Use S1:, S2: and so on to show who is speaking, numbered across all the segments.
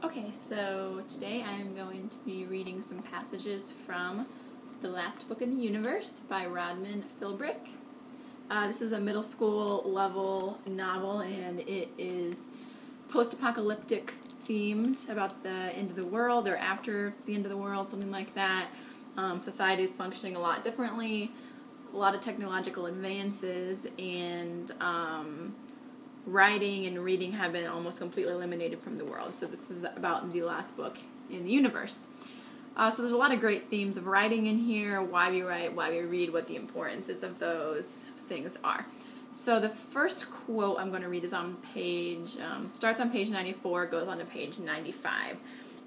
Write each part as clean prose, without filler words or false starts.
S1: Okay, so today I'm going to be reading some passages from The Last Book in the Universe by Rodman Philbrick. This is a middle school level novel, and it is post-apocalyptic themed, about the end of the world or after the end of the world, something like that. Society is functioning a lot differently, a lot of technological advances, and writing and reading have been almost completely eliminated from the world. So this is about the last book in the universe. So there's a lot of great themes of writing in here, why we write, why we read, what the importances of those things are. So the first quote I'm going to read is on page, starts on page 94, goes on to page 95.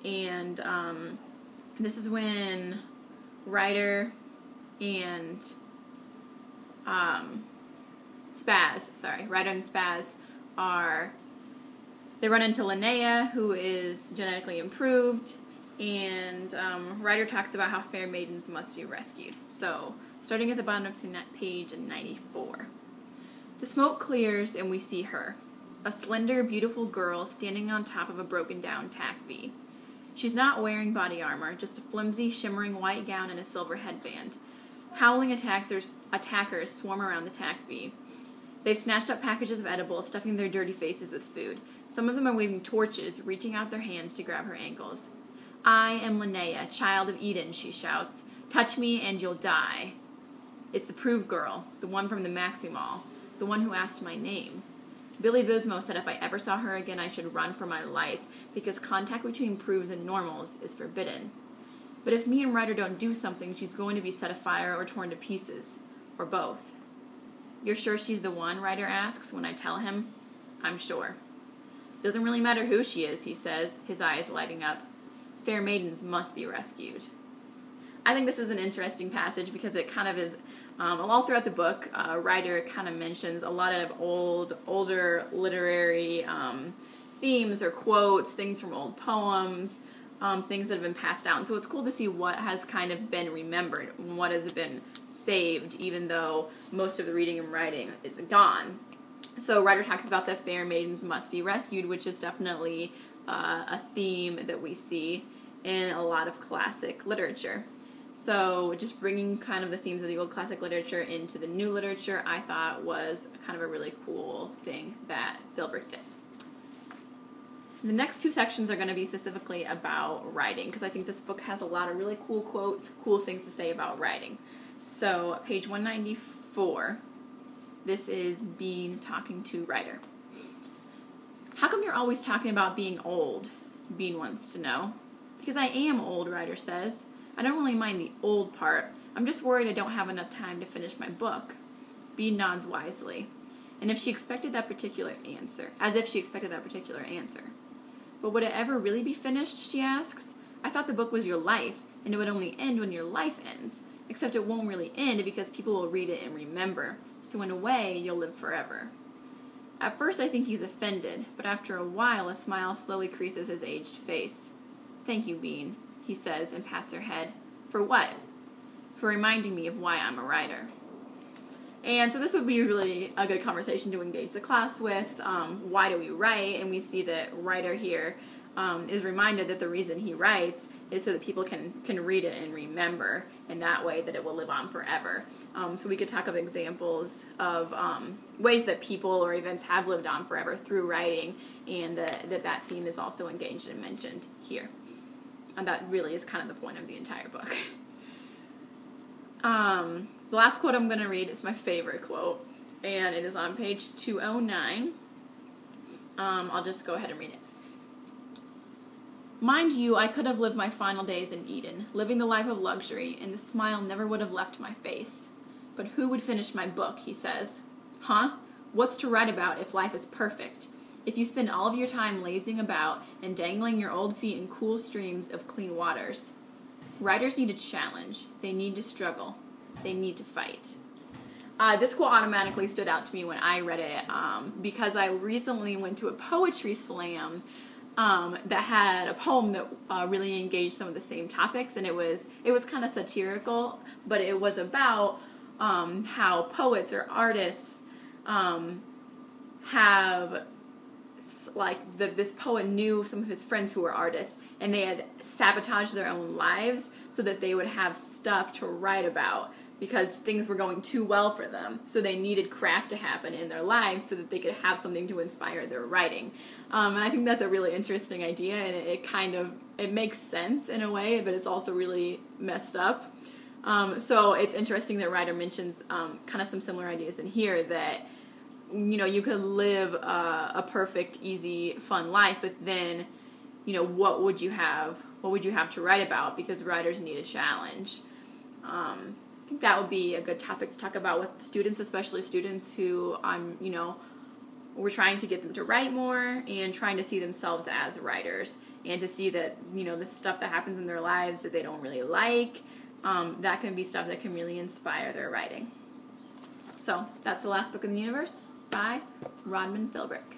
S1: And this is when Ryder and Ryder and Spaz they run into Linnea, who is genetically improved, and Ryder talks about how fair maidens must be rescued. So, starting at the bottom of page 94. The smoke clears and we see her, a slender, beautiful girl standing on top of a broken down tack V. She's not wearing body armor, just a flimsy, shimmering white gown and a silver headband. Howling attackers swarm around the tack V. They've snatched up packages of edibles, stuffing their dirty faces with food. Some of them are waving torches, reaching out their hands to grab her ankles. "I am Linnea, child of Eden," she shouts. "Touch me and you'll die." It's the Prove girl, the one from the Maxi Mall, the one who asked my name. Billy Bismo said if I ever saw her again I should run for my life, because contact between Proves and normals is forbidden. But if me and Ryder don't do something, she's going to be set afire or torn to pieces. Or both. "You're sure she's the one?" Ryder asks when I tell him. "I'm sure." "Doesn't really matter who she is," he says, his eyes lighting up. "Fair maidens must be rescued." I think this is an interesting passage because it kind of is, all throughout the book, Ryder kind of mentions a lot of older literary themes or quotes, things from old poems, things that have been passed down. So it's cool to see what has kind of been remembered, what has been saved, even though most of the reading and writing is gone. So Ryder talks about the fair maidens must be rescued, which is definitely a theme that we see in a lot of classic literature. So just bringing kind of the themes of the old classic literature into the new literature, I thought was kind of a really cool thing that Philbrick did. The next two sections are going to be specifically about writing, because I think this book has a lot of really cool quotes, cool things to say about writing. So, page 194, this is Bean talking to Ryder. "How come you're always talking about being old?" Bean wants to know. "Because I am old," Ryder says. "I don't really mind the old part. I'm just worried I don't have enough time to finish my book." Bean nods wisely, as if she expected that particular answer. "But would it ever really be finished?" she asks. "I thought the book was your life, and it would only end when your life ends. Except it won't really end because people will read it and remember. So in a way, you'll live forever." At first I think he's offended, but after a while a smile slowly creases his aged face. "Thank you, Bean," he says and pats her head. "For what?" "For reminding me of why I'm a writer." And so this would be really a good conversation to engage the class with. Why do we write? And we see that Ryder here is reminded that the reason he writes is so that people can read it and remember, and that way that it will live on forever. So we could talk of examples of ways that people or events have lived on forever through writing, and that theme is also engaged and mentioned here. And that really is kind of the point of the entire book. The last quote I'm going to read is my favorite quote, and it is on page 209. I'll just go ahead and read it. "Mind you, I could have lived my final days in Eden, living the life of luxury, and the smile never would have left my face. But who would finish my book?" he says. "Huh? What's to write about if life is perfect? If you spend all of your time lazing about and dangling your old feet in cool streams of clean waters? Writers need a challenge. They need to struggle. They need to fight." This quote automatically stood out to me when I read it because I recently went to a poetry slam that had a poem that really engaged some of the same topics, and it was kind of satirical, but it was about how poets or artists have like this poet knew some of his friends who were artists, and they had sabotaged their own lives so that they would have stuff to write about because things were going too well for them. So they needed crap to happen in their lives so that they could have something to inspire their writing. And I think that's a really interesting idea, and it makes sense in a way, but it's also really messed up. So it's interesting that Ryder mentions kind of some similar ideas in here, that you could live a perfect, easy, fun life, but then, what would you have to write about? Because writers need a challenge. I think that would be a good topic to talk about with students, especially students who we're trying to get them to write more and trying to see themselves as writers, and to see that, the stuff that happens in their lives that they don't really like, that can be stuff that can really inspire their writing. So that's The Last Book in the Universe by Rodman Philbrick.